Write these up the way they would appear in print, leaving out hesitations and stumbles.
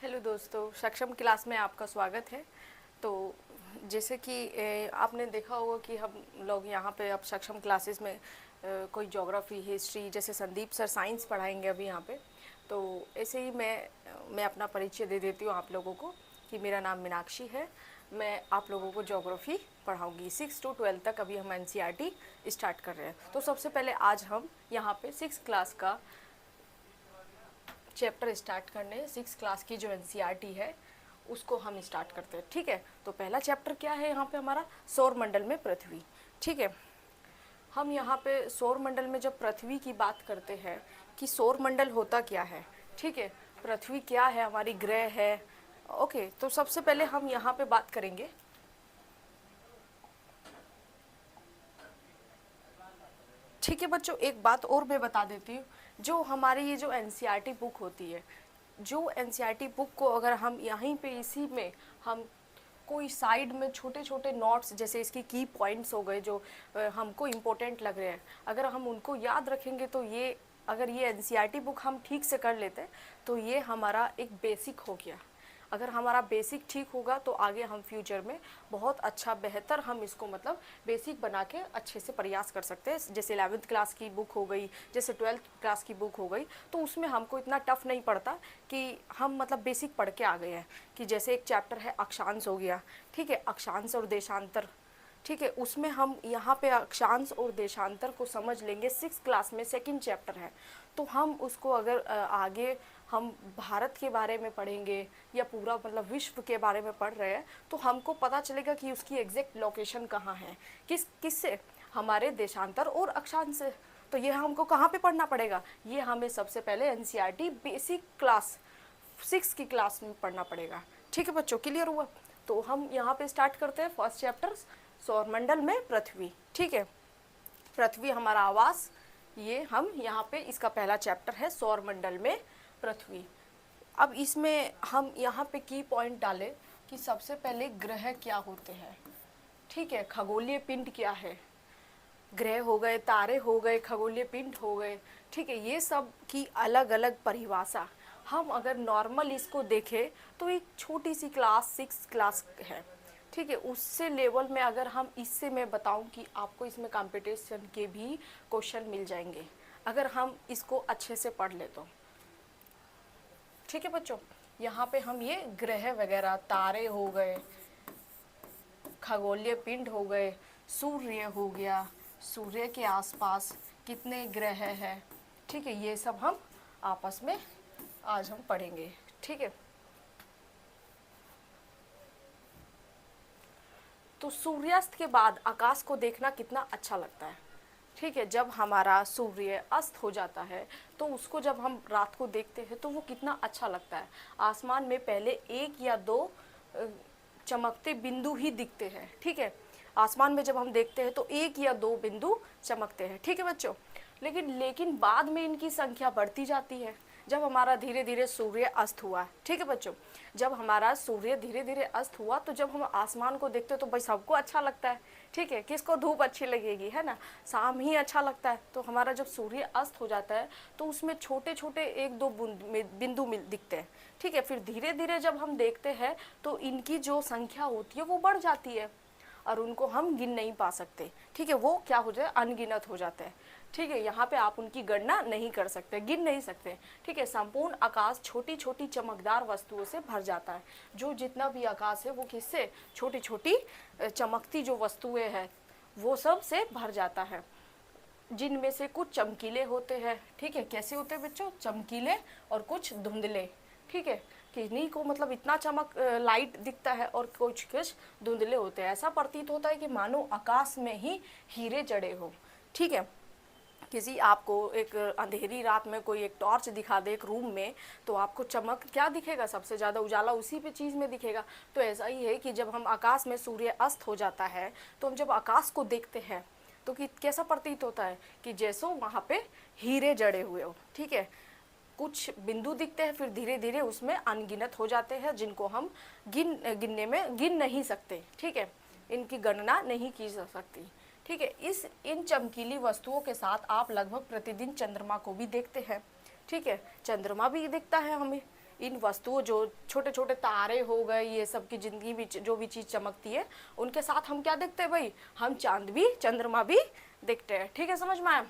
Hello दोस्तों, सक्षम class में आपका स्वागत है। तो जैसे कि आपने देखा होगा कि हम लोग यहाँ पे अब सक्षम क्लासेस में कोई ज्योग्राफी, हिस्ट्री, जैसे संदीप सर साइंस पढ़ाएंगे अभी यहाँ पे। तो ऐसे ही मैं अपना परिचय दे देती हूँ आप लोगों को कि मेरा नाम मीनाक्षी है। मैं आप लोगों को ज्योग्राफी पढ़ाऊँगी 6 to 12 तक। अभी हम एनसीईआरटी स्टार्ट कर रहे हैं। तो सबसे पहले आज हम यहाँ पे 6 क्लास का चैप्टर स्टार्ट करने, 6 क्लास की जो एनसीईआरटी है उसको हम स्टार्ट करते हैं। ठीक है, तो पहला चैप्टर क्या है यहाँ पे हमारा? सौर मंडल में पृथ्वी। ठीक है, हम यहाँ पे सौर मंडल में जब पृथ्वी की बात करते हैं कि सौर मंडल होता क्या है, ठीक है, पृथ्वी क्या है, हमारी ग्रह है। ओके, तो सबसे पहले हम यहाँ पे बात करेंगे। ठीक है बच्चों, एक बात और मैं बता देती हूँ। जो हमारी ये जो एनसीईआरटी बुक होती है, जो एनसीईआरटी बुक को अगर हम यहीं पे इसी में हम कोई साइड में छोटे छोटे नोट्स, जैसे इसकी की पॉइंट्स हो गए जो हमको इम्पोर्टेंट लग रहे हैं, अगर हम उनको याद रखेंगे तो ये, अगर ये एनसीईआरटी बुक हम ठीक से कर लेते हैं तो ये हमारा एक बेसिक हो गया। अगर हमारा बेसिक ठीक होगा तो आगे हम फ्यूचर में बहुत अच्छा बेहतर हम इसको मतलब बेसिक बना के अच्छे से प्रयास कर सकते हैं। जैसे 11th क्लास की बुक हो गई, जैसे 12th क्लास की बुक हो गई, तो उसमें हमको इतना टफ नहीं पड़ता कि हम मतलब बेसिक पढ़ के आ गए हैं। कि जैसे एक चैप्टर है अक्षांश हो गया, ठीक है, अक्षांश और देशांतर, ठीक है, उसमें हम यहाँ पे अक्षांश और देशांतर को समझ लेंगे। 6 क्लास में सेकंड चैप्टर है, तो हम उसको अगर आगे हम भारत के बारे में पढ़ेंगे या पूरा मतलब विश्व के बारे में पढ़ रहे हैं तो हमको पता चलेगा कि उसकी एग्जैक्ट लोकेशन कहाँ है, किससे, हमारे देशांतर और अक्षांश से। तो ये हमको कहाँ पे पढ़ना पड़ेगा? ये हमें सबसे पहले एनसीईआरटी बेसिक क्लास 6 की क्लास में पढ़ना पड़ेगा। ठीक है बच्चों, क्लियर हुआ? तो हम यहाँ पे स्टार्ट करते हैं फर्स्ट चैप्टर, सौरमंडल में पृथ्वी। ठीक है, पृथ्वी हमारा आवास, ये हम यहाँ पे इसका पहला चैप्टर है सौरमंडल में पृथ्वी। अब इसमें हम यहाँ पे की पॉइंट डालें कि सबसे पहले ग्रह क्या होते हैं। ठीक है, खगोलीय पिंड क्या है, ग्रह हो गए, तारे हो गए, खगोलीय पिंड हो गए। ठीक है, ये सब की अलग अलग परिभाषा हम अगर नॉर्मल इसको देखें तो एक छोटी सी क्लास 6 क्लास है। ठीक है, उससे लेवल में अगर हम इससे मैं बताऊं कि आपको इसमें कंपटीशन के भी क्वेश्चन मिल जाएंगे अगर हम इसको अच्छे से पढ़ ले तो। ठीक है बच्चों, यहाँ पे हम ये ग्रह वगैरह, तारे हो गए, खगोलीय पिंड हो गए, सूर्य हो गया, सूर्य के आसपास कितने ग्रह हैं, ठीक है, ये सब हम आपस में आज हम पढ़ेंगे। ठीक है, तो सूर्यास्त के बाद आकाश को देखना कितना अच्छा लगता है। ठीक है, जब हमारा सूर्य अस्त हो जाता है तो उसको जब हम रात को देखते हैं तो वो कितना अच्छा लगता है। आसमान में पहले 1 या 2 चमकते बिंदु ही दिखते हैं। ठीक है, आसमान में जब हम देखते हैं तो 1 या 2 बिंदु चमकते हैं। ठीक है बच्चों, लेकिन बाद में इनकी संख्या बढ़ती जाती है जब हमारा धीरे धीरे सूर्य अस्त हुआ। ठीक है बच्चों, जब हमारा सूर्य धीरे धीरे अस्त हुआ तो जब हम आसमान को देखते हैं तो भाई सबको अच्छा लगता है। ठीक है, किसको धूप अच्छी लगेगी, है ना, शाम ही अच्छा लगता है। तो हमारा जब सूर्य अस्त हो जाता है तो उसमें छोटे छोटे 1-2 बिंदु दिखते हैं। ठीक है, फिर धीरे धीरे जब हम देखते हैं तो इनकी जो संख्या होती है वो बढ़ जाती है और उनको हम गिन नहीं पा सकते। ठीक है, वो क्या हो जाए, अनगिनत हो जाते हैं। ठीक है, यहाँ पे आप उनकी गणना नहीं कर सकते, गिन नहीं सकते। ठीक है, संपूर्ण आकाश छोटी छोटी चमकदार वस्तुओं से भर जाता है। जो जितना भी आकाश है वो किससे, छोटी छोटी चमकती जो वस्तुएं हैं वो सब से भर जाता है, जिनमें से कुछ चमकीले होते हैं। ठीक है, कैसे होते हैं बच्चों, चमकीले और कुछ धुंधले। ठीक है, किन्हीं को मतलब इतना चमक लाइट दिखता है और कुछ कुछ धुंधले होते हैं। ऐसा प्रतीत होता है कि मानो आकाश में ही हीरे जड़े हो। ठीक है, किसी आपको एक अंधेरी रात में कोई एक टॉर्च दिखा दे एक रूम में तो आपको चमक क्या दिखेगा, सबसे ज़्यादा उजाला उसी पे चीज़ में दिखेगा। तो ऐसा ही है कि जब हम आकाश में सूर्य अस्त हो जाता है तो हम जब आकाश को देखते हैं तो कि कैसा प्रतीत होता है कि जैसो वहाँ पे हीरे जड़े हुए हो। ठीक है, कुछ बिंदु दिखते हैं, फिर धीरे धीरे उसमें अनगिनत हो जाते हैं जिनको हम गिन नहीं सकते। ठीक है, इनकी गणना नहीं की जा सकती। ठीक है, इन चमकीली वस्तुओं के साथ आप लगभग प्रतिदिन चंद्रमा को भी देखते हैं। ठीक है, चंद्रमा भी दिखता है हमें, इन वस्तुओं जो छोटे छोटे तारे हो गए, ये सब की जिंदगी में जो भी चीज़ चमकती है उनके साथ हम क्या देखते हैं भाई, हम चांद भी चंद्रमा भी देखते हैं। ठीक है, समझ में आया।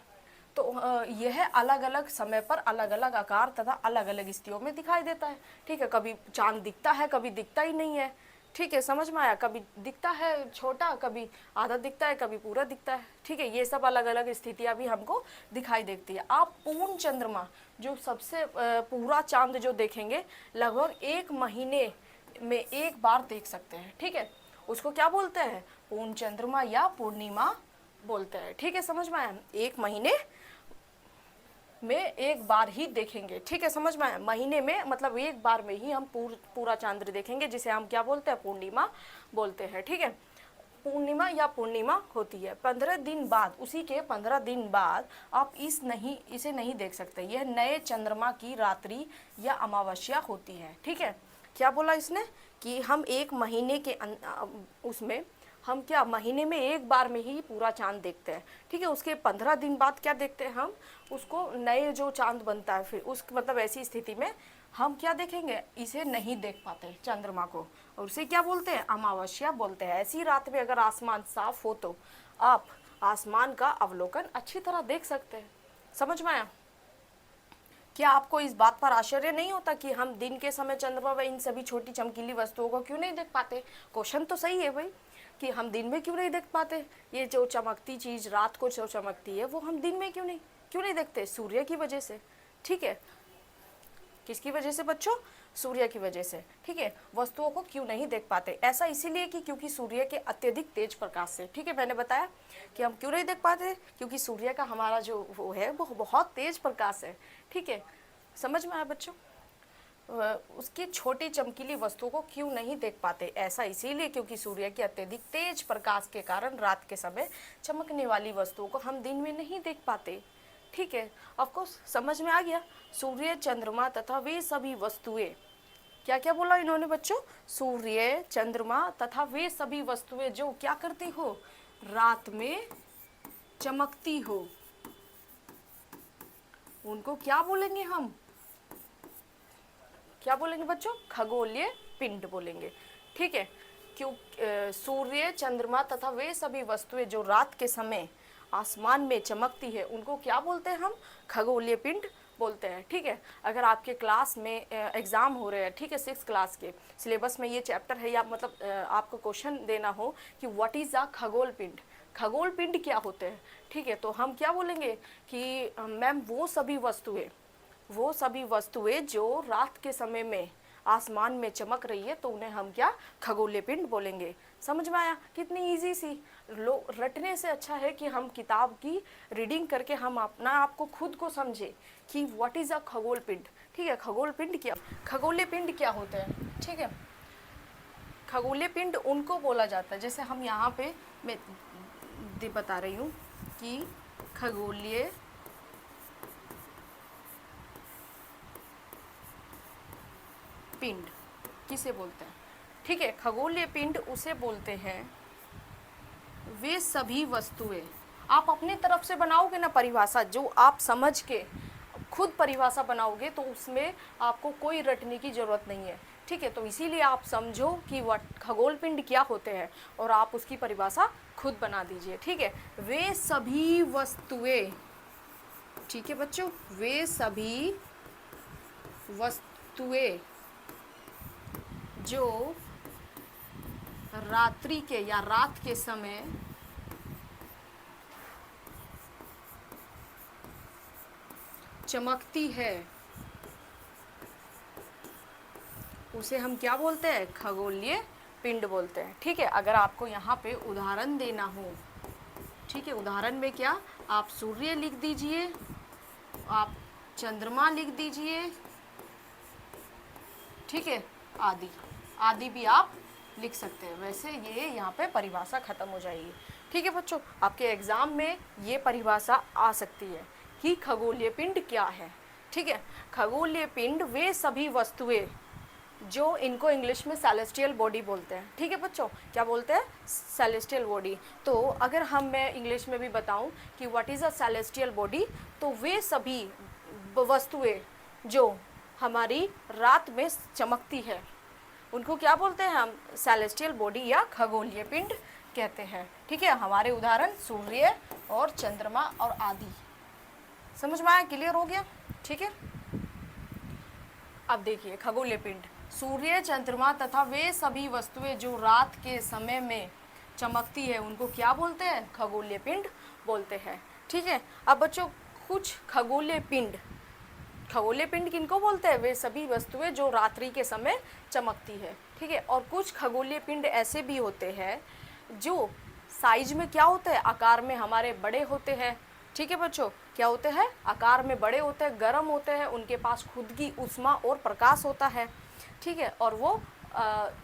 तो यह अलग अलग समय पर अलग अलग आकार तथा अलग अलग स्थितियों में दिखाई देता है। ठीक है, कभी चांद दिखता है, कभी दिखता ही नहीं है। ठीक है, समझ में आया। कभी दिखता है छोटा, कभी आधा दिखता है, कभी पूरा दिखता है। ठीक है, ये सब अलग अलग स्थितियां भी हमको दिखाई देती है। आप पूर्ण चंद्रमा, जो सबसे पूरा चांद जो देखेंगे, लगभग 1 महीने में एक बार देख सकते हैं। ठीक है, उसको क्या बोलते हैं, पूर्ण चंद्रमा या पूर्णिमा बोलते हैं। ठीक है, समझ में आया। 1 महीने में एक बार ही देखेंगे। ठीक है, समझ में आया। महीने में मतलब एक बार में ही हम पूरा चांद देखेंगे, जिसे हम क्या बोलते हैं, पूर्णिमा बोलते हैं। ठीक है, पूर्णिमा या पूर्णिमा होती है 15 दिन बाद। उसी के 15 दिन बाद आप इसे नहीं देख सकते। यह नए चंद्रमा की रात्रि या अमावस्या होती है। ठीक है, क्या बोला इसने कि हम 1 महीने के उसमें हम क्या महीने में एक बार में ही पूरा चांद देखते हैं। ठीक है, उसके 15 दिन बाद क्या देखते हैं हम, उसको नए जो चांद बनता है, फिर उस मतलब ऐसी स्थिति में हम क्या देखेंगे, इसे नहीं देख पाते चंद्रमा को, और उसे क्या बोलते हैं, अमावस्या बोलते हैं। ऐसी रात में अगर आसमान साफ हो तो आप आसमान का अवलोकन अच्छी तरह देख सकते हैं। समझ में आया। क्या आपको इस बात पर आश्चर्य नहीं होता कि हम दिन के समय चंद्रमा व इन सभी छोटी चमकीली वस्तुओं को क्यों नहीं देख पाते? क्वेश्चन तो सही है भाई, कि हम दिन में क्यों नहीं देख पाते? ये जो चमकती चीज़ रात को जो चमकती है वो हम दिन में क्यों नहीं देखते? सूर्य की वजह से। ठीक है, किसकी वजह से बच्चों? सूर्य की वजह से। ठीक है, वस्तुओं को क्यों नहीं देख पाते? ऐसा इसीलिए कि क्योंकि सूर्य के अत्यधिक तेज प्रकाश से। ठीक है, मैंने बताया कि हम क्यों नहीं देख पाते, क्योंकि सूर्य का हमारा जो वो है वो बहुत तेज प्रकाश है। ठीक है, समझ में आया बच्चों। उसकी छोटी चमकीली वस्तुओं को क्यों नहीं देख पाते? ऐसा इसीलिए क्योंकि सूर्य के अत्यधिक तेज प्रकाश के कारण रात के समय चमकने वाली वस्तुओं को हम दिन में नहीं देख पाते। ठीक है, ऑफकोर्स समझ में आ गया। सूर्य, चंद्रमा तथा वे सभी वस्तुएं, क्या क्या बोला इन्होंने बच्चों? सूर्य, चंद्रमा तथा वे सभी वस्तुएं जो क्या करती हो, रात में चमकती हो, उनको क्या बोलेंगे हम? क्या बोलेंगे बच्चों? खगोलीय पिंड बोलेंगे। ठीक है, क्यों सूर्य, चंद्रमा तथा वे सभी वस्तुएं जो रात के समय आसमान में चमकती है उनको क्या बोलते हैं हम? खगोलीय पिंड बोलते हैं। ठीक है, अगर आपके क्लास में एग्ज़ाम हो रहे हैं, ठीक है, 6th क्लास के सिलेबस में ये चैप्टर है, या मतलब आपको क्वेश्चन देना हो कि व्हाट इज़ अ खगोल पिंड, खगोल पिंड क्या होते हैं? ठीक है, तो हम क्या बोलेंगे कि मैम वो सभी वस्तुएं जो रात के समय में आसमान में चमक रही है तो उन्हें हम क्या? खगोलीय पिंड बोलेंगे। समझ में आया? कितनी इजी सी। रटने से अच्छा है कि हम किताब की रीडिंग करके हम अपना आपको खुद को समझे कि व्हाट इज़ अ खगोल पिंड। ठीक है, खगोलीय पिंड क्या होते हैं? ठीक है, खगोलीय पिंड उनको बोला जाता है, जैसे हम यहाँ पे मैं बता रही हूँ कि खगोलीय पिंड किसे बोलते हैं? ठीक है, खगोलीय पिंड उसे बोलते हैं वे सभी वस्तुएं। आप अपने तरफ से बनाओगे ना परिभाषा, जो आप समझ के खुद परिभाषा बनाओगे तो उसमें आपको कोई रटने की ज़रूरत नहीं है। ठीक है, तो इसीलिए आप समझो कि खगोल पिंड क्या होते हैं और आप उसकी परिभाषा खुद बना दीजिए। ठीक है, वे सभी वस्तुएं, ठीक है बच्चों, वे सभी वस्तुएं जो रात्रि के या रात के समय चमकती है उसे हम क्या बोलते हैं? खगोलीय पिंड बोलते हैं। ठीक है, अगर आपको यहाँ पे उदाहरण देना हो, ठीक है, उदाहरण में क्या, आप सूर्य लिख दीजिए, आप चंद्रमा लिख दीजिए, ठीक है, आदि भी आप लिख सकते हैं। वैसे ये यहाँ पे परिभाषा खत्म हो जाएगी। ठीक है बच्चों, आपके एग्जाम में ये परिभाषा आ सकती है कि खगोलीय पिंड क्या है। ठीक है, खगोलीय पिंड वे सभी वस्तुएं जो, इनको इंग्लिश में सेलेस्टियल बॉडी बोलते हैं। ठीक है बच्चों, क्या बोलते हैं? Celestial body. तो अगर मैं इंग्लिश में भी बताऊं कि what is a celestial body, तो वे सभी वस्तुएं जो हमारी रात में चमकती है, उनको क्या बोलते हैं हम? सेलेस्टियल बॉडी या खगोलीय पिंड कहते हैं। ठीक है, हमारे उदाहरण सूर्य और चंद्रमा और आदि। समझ में आया? क्लियर हो गया? ठीक है, अब देखिए खगोलीय पिंड, सूर्य, चंद्रमा तथा वे सभी वस्तुएं जो रात के समय में चमकती है उनको क्या बोलते हैं? खगोलीय पिंड बोलते हैं। ठीक है, अब बच्चों कुछ खगोलीय पिंड, खगोलीय पिंड किनको बोलते हैं? वे सभी वस्तुएं जो रात्रि के समय चमकती है। ठीक है, और कुछ खगोलीय पिंड ऐसे भी होते हैं जो साइज में क्या होते हैं? आकार में हमारे बड़े होते हैं। ठीक है बच्चों, क्या होते हैं? आकार में बड़े होते हैं, गर्म होते हैं, उनके पास खुद की ऊष्मा और प्रकाश होता है। ठीक है, और वो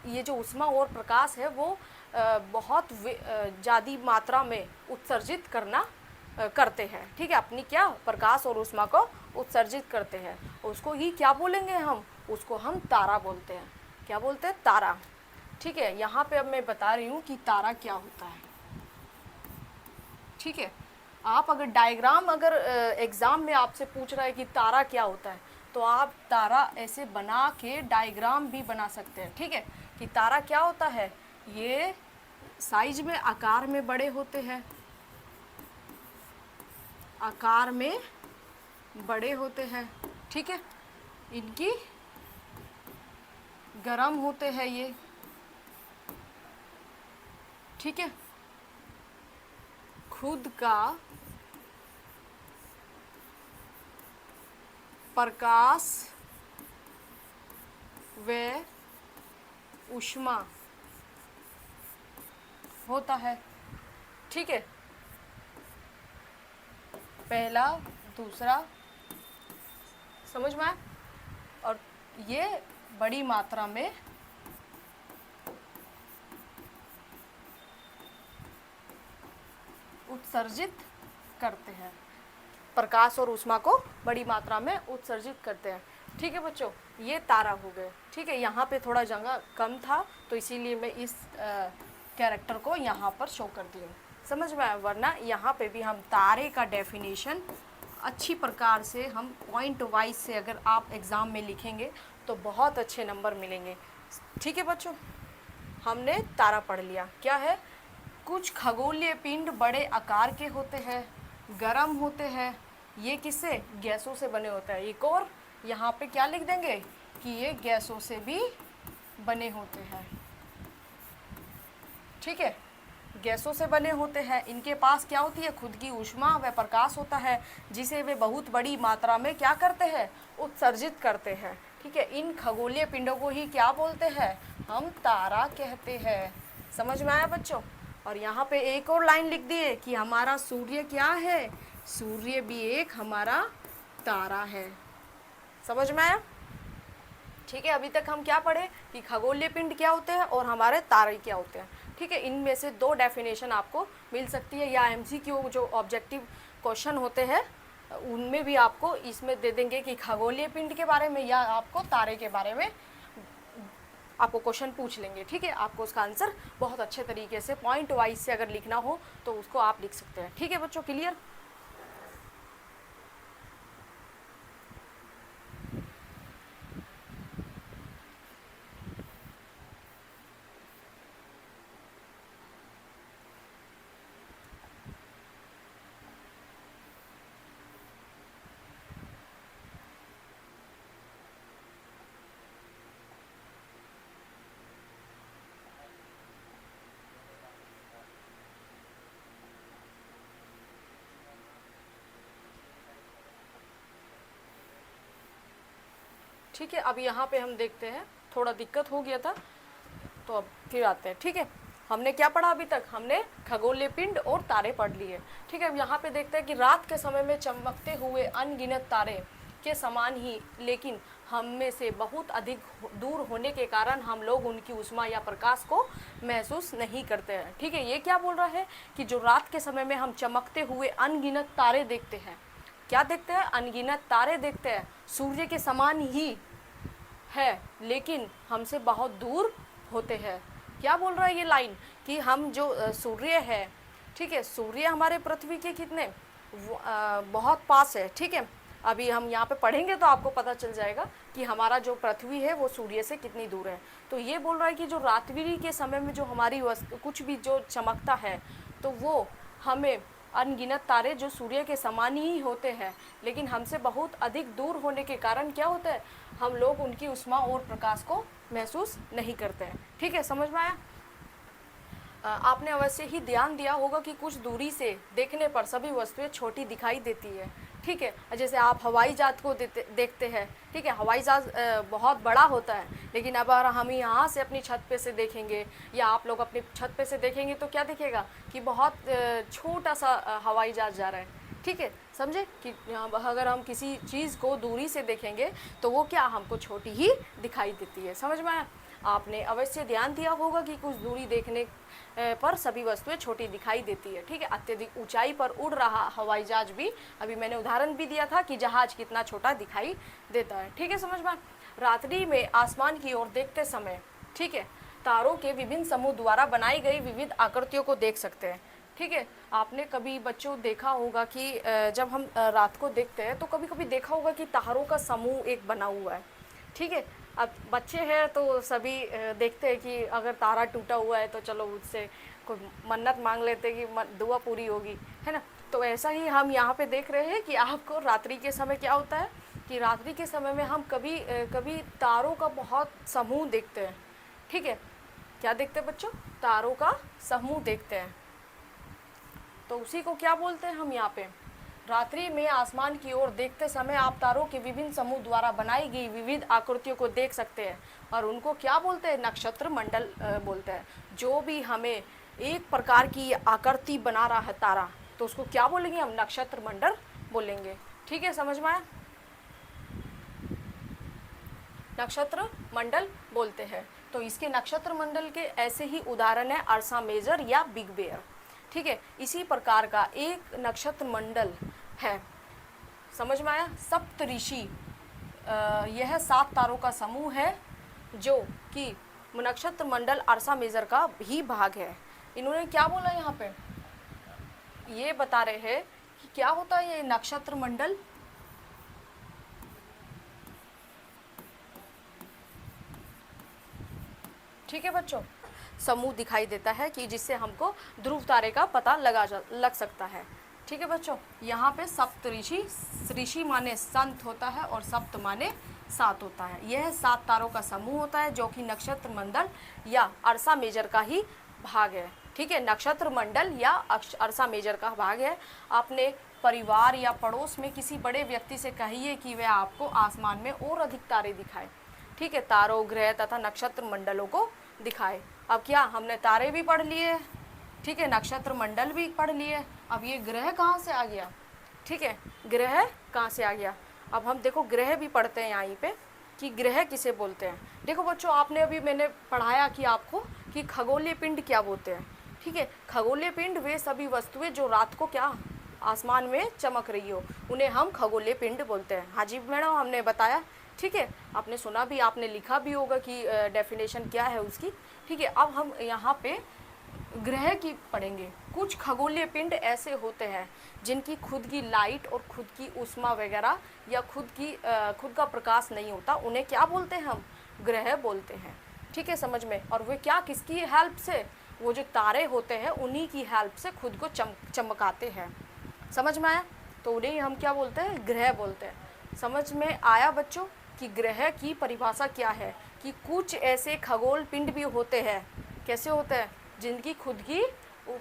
ये जो ऊष्मा और प्रकाश है वो बहुत ज़्यादा मात्रा में उत्सर्जित करते हैं। ठीक है, अपनी क्या प्रकाश और ऊष्मा को उत्सर्जित करते हैं। उसको ही क्या बोलेंगे हम? उसको हम तारा बोलते हैं। क्या बोलते हैं? तारा। ठीक है, यहाँ पे अब मैं बता रही हूँ कि तारा क्या होता है। ठीक है, आप अगर डायग्राम अगर एग्ज़ाम में आपसे पूछ रहा है कि तारा क्या होता है, तो आप तारा ऐसे बना के डायग्राम भी बना सकते हैं। ठीक है, कि तारा क्या होता है? ये साइज में आकार में बड़े होते हैं, आकार में बड़े होते हैं। ठीक है, इनकी गरम होते हैं ये। ठीक है, खुद का प्रकाश व ऊष्मा होता है। ठीक है, पहला, दूसरा, समझ में आया? और ये बड़ी मात्रा में उत्सर्जित करते हैं, प्रकाश और ऊष्मा को बड़ी मात्रा में उत्सर्जित करते हैं। ठीक है बच्चों, ये तारा हो गए। ठीक है, यहाँ पे थोड़ा जगह कम था तो इसीलिए मैं इस कैरेक्टर को यहाँ पर शो कर दी हूँ। समझ में आया? वरना यहाँ पे भी हम तारे का डेफिनेशन अच्छी प्रकार से हम पॉइंट वाइज से अगर आप एग्ज़ाम में लिखेंगे तो बहुत अच्छे नंबर मिलेंगे। ठीक है बच्चों, हमने तारा पढ़ लिया। क्या है? कुछ खगोलीय पिंड बड़े आकार के होते हैं, गर्म होते हैं। ये किससे? गैसों से बने होते हैं। एक और यहाँ पे क्या लिख देंगे कि ये गैसों से भी बने होते हैं। ठीक है, गैसों से बने होते हैं। इनके पास क्या होती है? खुद की ऊष्मा व प्रकाश होता है, जिसे वे बहुत बड़ी मात्रा में क्या करते हैं? उत्सर्जित करते हैं। ठीक है, इन खगोलीय पिंडों को ही क्या बोलते हैं? हम तारा कहते हैं। समझ में आया बच्चों? और यहाँ पे एक और लाइन लिख दिए कि हमारा सूर्य क्या है? सूर्य भी एक हमारा तारा है। समझ में आया? ठीक है, अभी तक हम क्या पढ़े कि खगोलीय पिंड क्या होते हैं और हमारे तारे क्या होते हैं। ठीक है, इनमें से दो डेफिनेशन आपको मिल सकती है, या एमसीक्यू जो ऑब्जेक्टिव क्वेश्चन होते हैं उनमें भी आपको इसमें दे देंगे कि खगोलीय पिंड के बारे में या आपको तारे के बारे में आपको क्वेश्चन पूछ लेंगे। ठीक है, आपको उसका आंसर बहुत अच्छे तरीके से पॉइंट वाइज से अगर लिखना हो तो उसको आप लिख सकते हैं। ठीक है बच्चों, क्लियर? ठीक है, अब यहाँ पे हम देखते हैं, थोड़ा दिक्कत हो गया था तो अब फिर आते हैं। ठीक है, हमने क्या पढ़ा अभी तक? हमने खगोलीय पिंड और तारे पढ़ लिए। ठीक है, अब यहाँ पे देखते हैं कि रात के समय में चमकते हुए अनगिनत तारे के समान ही, लेकिन हम में से बहुत अधिक दूर होने के कारण हम लोग उनकी ऊष्मा या प्रकाश को महसूस नहीं करते हैं। ठीक है, ये क्या बोल रहा है कि जो रात के समय में हम चमकते हुए अनगिनत तारे देखते हैं, क्या देखते हैं? अनगिनत तारे देखते हैं, सूर्य के समान ही है लेकिन हमसे बहुत दूर होते हैं। क्या बोल रहा है ये लाइन कि हम जो सूर्य है, ठीक है, सूर्य हमारे पृथ्वी के कितने बहुत पास है। ठीक है, अभी हम यहाँ पे पढ़ेंगे तो आपको पता चल जाएगा कि हमारा जो पृथ्वी है वो सूर्य से कितनी दूर है। तो ये बोल रहा है कि जो रात्रि के समय में जो हमारी कुछ भी जो चमकता है तो वो हमें अनगिनत तारे जो सूर्य के समान ही होते हैं, लेकिन हमसे बहुत अधिक दूर होने के कारण क्या होता है, हम लोग उनकी उष्मा और प्रकाश को महसूस नहीं करते हैं। ठीक है, समझ में आया? आपने अवश्य ही ध्यान दिया होगा कि कुछ दूरी से देखने पर सभी वस्तुएं छोटी दिखाई देती है। ठीक है, जैसे आप हवाई जहाज को देखते हैं। ठीक है, हवाई जहाज बहुत बड़ा होता है, लेकिन अब अगर हम यहाँ से अपनी छत पे से देखेंगे या आप लोग अपनी छत पे से देखेंगे तो क्या दिखेगा कि बहुत छोटा सा हवाई जहाज जा रहा है। ठीक है, समझे कि अगर हम किसी चीज़ को दूरी से देखेंगे तो वो क्या हमको छोटी ही दिखाई देती है। समझ में आया? आपने अवश्य ध्यान दिया होगा कि कुछ दूरी देखने पर सभी वस्तुएं छोटी दिखाई देती है। ठीक है, अत्यधिक ऊंचाई पर उड़ रहा हवाई जहाज भी, अभी मैंने उदाहरण भी दिया था कि जहाज कितना छोटा दिखाई देता है। ठीक है, समझ में? रात्रि में आसमान की ओर देखते समय, ठीक है, तारों के विभिन्न समूह द्वारा बनाई गई विविध आकृतियों को देख सकते हैं। ठीक है, आपने कभी बच्चों देखा होगा कि जब हम रात को देखते हैं तो कभी कभी देखा होगा कि तारों का समूह एक बना हुआ है। ठीक है, अब बच्चे हैं तो सभी देखते हैं कि अगर तारा टूटा हुआ है तो चलो उससे कोई मन्नत मांग लेते हैं कि दुआ पूरी होगी, है ना। तो ऐसा ही हम यहाँ पे देख रहे हैं कि आपको रात्रि के समय क्या होता है कि रात्रि के समय में हम कभी कभी तारों का बहुत समूह देखते हैं। ठीक है, क्या देखते हैं बच्चों? तारों का समूह देखते हैं। तो उसी को क्या बोलते हैं हम यहाँ पे? रात्रि में आसमान की ओर देखते समय आप तारों के विभिन्न समूह द्वारा बनाई गई विविध आकृतियों को देख सकते हैं, और उनको क्या बोलते हैं? नक्षत्र मंडल बोलते हैं। जो भी हमें एक प्रकार की आकृति बना रहा है तारा, तो उसको क्या बोलेंगे हम? नक्षत्र मंडल बोलेंगे। ठीक है, समझ में आया? नक्षत्र मंडल बोलते हैं। तो इसके नक्षत्र मंडल के ऐसे ही उदाहरण है अर्सा मेजर या बिग बेयर। ठीक है, इसी प्रकार का एक नक्षत्र मंडल है। समझ में आया? सप्तऋषि, यह 7 तारों का समूह है जो कि नक्षत्र मंडल अर्सा मेजर का ही भाग है। इन्होंने क्या बोला यहाँ पे? ये बता रहे हैं कि क्या होता है ये नक्षत्र मंडल। ठीक है बच्चों, समूह दिखाई देता है कि जिससे हमको ध्रुव तारे का पता लग सकता है। ठीक है बच्चों, यहाँ पे सप्तऋषि, ऋषि माने संत होता है और सप्त माने 7 होता है। यह 7 तारों का समूह होता है जो कि नक्षत्र मंडल या अर्सा मेजर का ही भाग है। ठीक है, नक्षत्र मंडल या अर्सा मेजर का भाग है। आपने परिवार या पड़ोस में किसी बड़े व्यक्ति से कहिए कि वह आपको आसमान में और अधिक तारे दिखाए। ठीक है, तारों, ग्रह तथा नक्षत्र मंडलों को दिखाए। अब क्या हमने तारे भी पढ़ लिए, ठीक है, नक्षत्र मंडल भी पढ़ लिए, अब ये ग्रह कहाँ से आ गया? ठीक है, ग्रह कहाँ से आ गया? अब हम देखो ग्रह भी पढ़ते हैं यहाँ पे कि ग्रह किसे बोलते हैं। देखो बच्चों, आपने अभी मैंने पढ़ाया कि आपको कि खगोलीय पिंड क्या बोलते हैं। ठीक है, खगोलीय पिंड वे सभी वस्तुएं जो रात को क्या आसमान में चमक रही हो, उन्हें हम खगोलीय पिंड बोलते हैं। हाँ जी मैडम, हमने बताया। ठीक है, आपने सुना भी, आपने लिखा भी होगा कि डेफिनेशन क्या है उसकी। ठीक है, अब हम यहाँ पे ग्रह की पढ़ेंगे। कुछ खगोलीय पिंड ऐसे होते हैं जिनकी खुद की लाइट और खुद की ऊष्मा वगैरह या खुद का प्रकाश नहीं होता, उन्हें क्या बोलते हैं हम? ग्रह बोलते हैं। ठीक है, समझ में? और वे क्या, किसकी हेल्प से? वो जो तारे होते हैं उन्हीं की हेल्प से खुद को चमकाते हैं। समझ में आया? तो उन्हें हम क्या बोलते हैं? ग्रह बोलते हैं। समझ में आया बच्चों कि ग्रह की परिभाषा क्या है? कि कुछ ऐसे खगोल पिंड भी होते हैं, कैसे होते हैं? जिनकी खुद की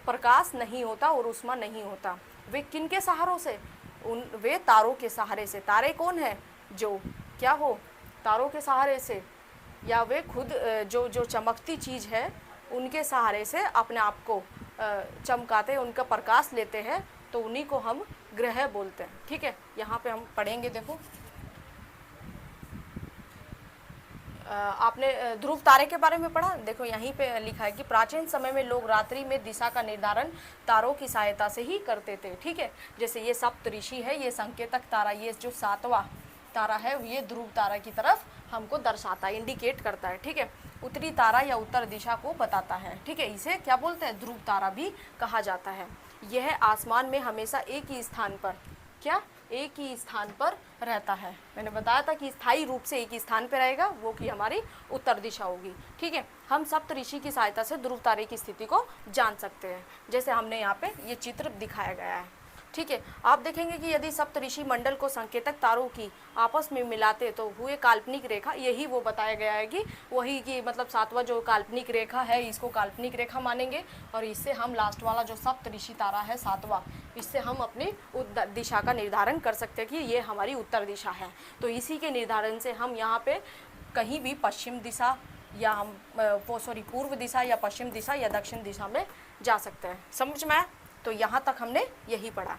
प्रकाश नहीं होता और ऊष्मा नहीं होता। वे किन के सहारों से? वे तारों के सहारे से। तारे कौन है? जो क्या हो? तारों के सहारे से, या वे खुद जो चमकती चीज़ है उनके सहारे से अपने आप को चमकाते हैं, उनका प्रकाश लेते हैं, तो उन्हीं को हम ग्रह बोलते हैं। ठीक है, यहाँ पे हम पढ़ेंगे। देखो आपने ध्रुव तारे के बारे में पढ़ा। देखो यहीं पे लिखा है कि प्राचीन समय में लोग रात्रि में दिशा का निर्धारण तारों की सहायता से ही करते थे। ठीक है, जैसे ये सप्तऋषि है, ये संकेतक तारा, ये जो 7वां तारा है ये ध्रुव तारा की तरफ हमको दर्शाता है, इंडिकेट करता है। ठीक है, उत्तरी तारा या उत्तर दिशा को बताता है। ठीक है, इसे क्या बोलते हैं? ध्रुव तारा भी कहा जाता है। यह आसमान में हमेशा एक ही स्थान पर क्या एक ही स्थान पर रहता है। मैंने बताया था कि स्थायी रूप से एक ही स्थान पर रहेगा, वो कि हमारी उत्तर दिशा होगी। ठीक है, हम सप्तऋषि की सहायता से ध्रुव तारे की स्थिति को जान सकते हैं, जैसे हमने यहाँ पे ये चित्र दिखाया गया है। ठीक है, आप देखेंगे कि यदि सप्तऋषि मंडल को संकेतक तारों की आपस में मिलाते तो हुए काल्पनिक रेखा, यही वो बताया गया है कि वही कि मतलब सातवां जो काल्पनिक रेखा है इसको काल्पनिक रेखा मानेंगे, और इससे हम लास्ट वाला जो सप्तऋषि तारा है सातवां, इससे हम अपनी दिशा का निर्धारण कर सकते हैं कि ये हमारी उत्तर दिशा है। तो इसी के निर्धारण से हम यहाँ पे कहीं भी पश्चिम दिशा या हम पूर्व दिशा या पश्चिम दिशा या दक्षिण दिशा में जा सकते हैं। समझ में आया? तो यहाँ तक हमने यही पढ़ा,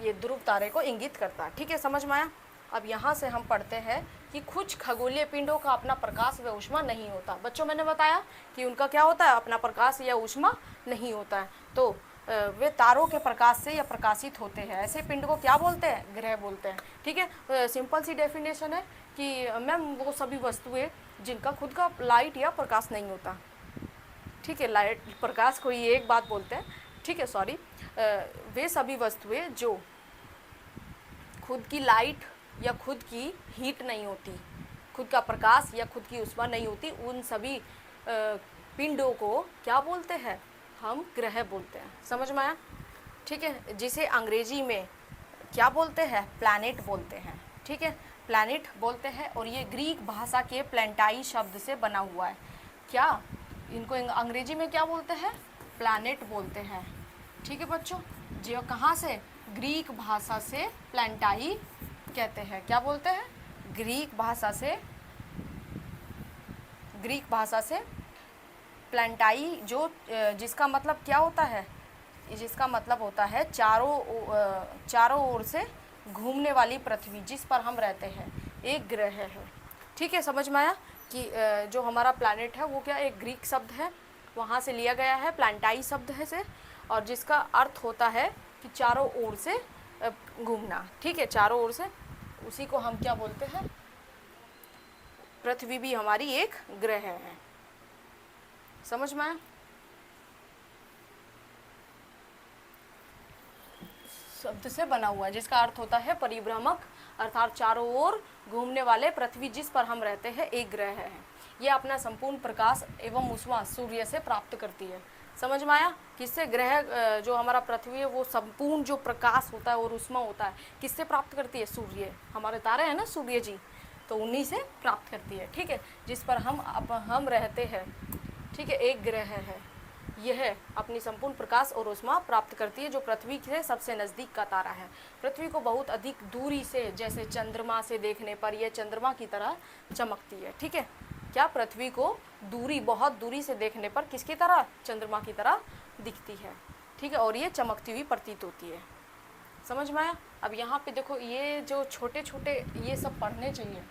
ये ध्रुव तारे को इंगित करता है। ठीक है, समझ में आया? अब यहाँ से हम पढ़ते हैं कि कुछ खगोलीय पिंडों का अपना प्रकाश व ऊष्मा नहीं होता। बच्चों, मैंने बताया कि उनका क्या होता है, अपना प्रकाश या ऊष्मा नहीं होता है। तो वे तारों के प्रकाश से या प्रकाशित होते हैं। ऐसे पिंड को क्या बोलते हैं? ग्रह बोलते हैं। ठीक है, सिंपल सी डेफिनेशन है कि मैम वो सभी वस्तुएं जिनका खुद का लाइट या प्रकाश नहीं होता। ठीक है, लाइट प्रकाश को ये एक बात बोलते हैं। ठीक है, सॉरी, वे सभी वस्तुएं जो खुद की लाइट या खुद की हीट नहीं होती, खुद का प्रकाश या खुद की ऊष्मा नहीं होती, उन सभी पिंडों को क्या बोलते हैं? हम ग्रह बोलते हैं। समझ में आया? ठीक है, जिसे अंग्रेजी में क्या बोलते हैं? प्लैनेट बोलते हैं। ठीक है, प्लैनेट बोलते हैं, और ये ग्रीक भाषा के प्लैंटाई शब्द से बना हुआ है। क्या इनको अंग्रेजी में क्या बोलते हैं? प्लैनेट बोलते हैं। ठीक है बच्चों, जो कहाँ से? ग्रीक भाषा से प्लैंटाई कहते हैं। क्या बोलते हैं? ग्रीक भाषा से प्लैंटाई, जो जिसका मतलब क्या होता है? जिसका मतलब होता है चारों ओर से घूमने वाली पृथ्वी, जिस पर हम रहते हैं, एक ग्रह है। ठीक है, समझ में आया कि जो हमारा प्लैनेट है वो क्या एक ग्रीक शब्द है, वहाँ से लिया गया है, प्लैंटाई शब्द है से, और जिसका अर्थ होता है कि चारों ओर से घूमना। ठीक है, चारों ओर से, उसी को हम क्या बोलते हैं? पृथ्वी भी हमारी एक ग्रह है। समझ में आया? शब्द से बना हुआ है, जिसका अर्थ होता है परिभ्रमक, अर्थात चारों ओर घूमने वाले पृथ्वी, जिस पर हम रहते हैं, एक ग्रह है। ये अपना संपूर्ण प्रकाश एवं ऊष्मा सूर्य से प्राप्त करती है। समझ में आया? किससे? ग्रह जो हमारा पृथ्वी है वो संपूर्ण जो प्रकाश होता है और ऊष्मा होता है किससे प्राप्त करती है? सूर्य। हमारे तारे हैं ना सूर्य जी, तो उन्हीं से प्राप्त करती है। ठीक है, जिस पर हम रहते हैं। ठीक है, एक ग्रह है, यह अपनी संपूर्ण प्रकाश और ऊष्मा प्राप्त करती है, जो पृथ्वी से सबसे नज़दीक का तारा है। पृथ्वी को बहुत अधिक दूरी से, जैसे चंद्रमा से देखने पर यह चंद्रमा की तरह चमकती है। ठीक है, क्या पृथ्वी को बहुत दूरी से देखने पर किसकी तरह? चंद्रमा की तरह दिखती है। ठीक है, और ये चमकती हुई प्रतीत होती है। समझ में आया? अब यहाँ पे देखो, ये जो छोटे छोटे ये सब पढ़ने चाहिए,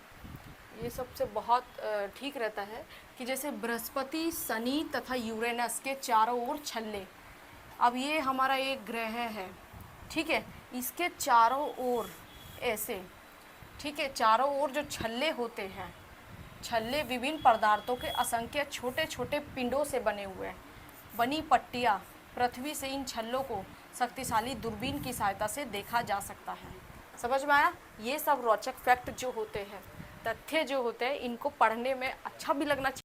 ये सबसे बहुत ठीक रहता है कि जैसे बृहस्पति, शनि तथा यूरेनस के चारों ओर छल्ले। अब ये हमारा एक ग्रह है। ठीक है, इसके चारों ओर ऐसे, ठीक है, चारों ओर जो छल्ले होते हैं, छल्ले विभिन्न पदार्थों के असंख्य छोटे छोटे पिंडों से बने हुए हैं। बनी पट्टियाँ पृथ्वी से इन छल्लों को शक्तिशाली दूरबीन की सहायता से देखा जा सकता है। समझ में आया? ये सब रोचक फैक्ट जो होते हैं, तथ्य जो होते हैं, इनको पढ़ने में अच्छा भी लगना चाहिए।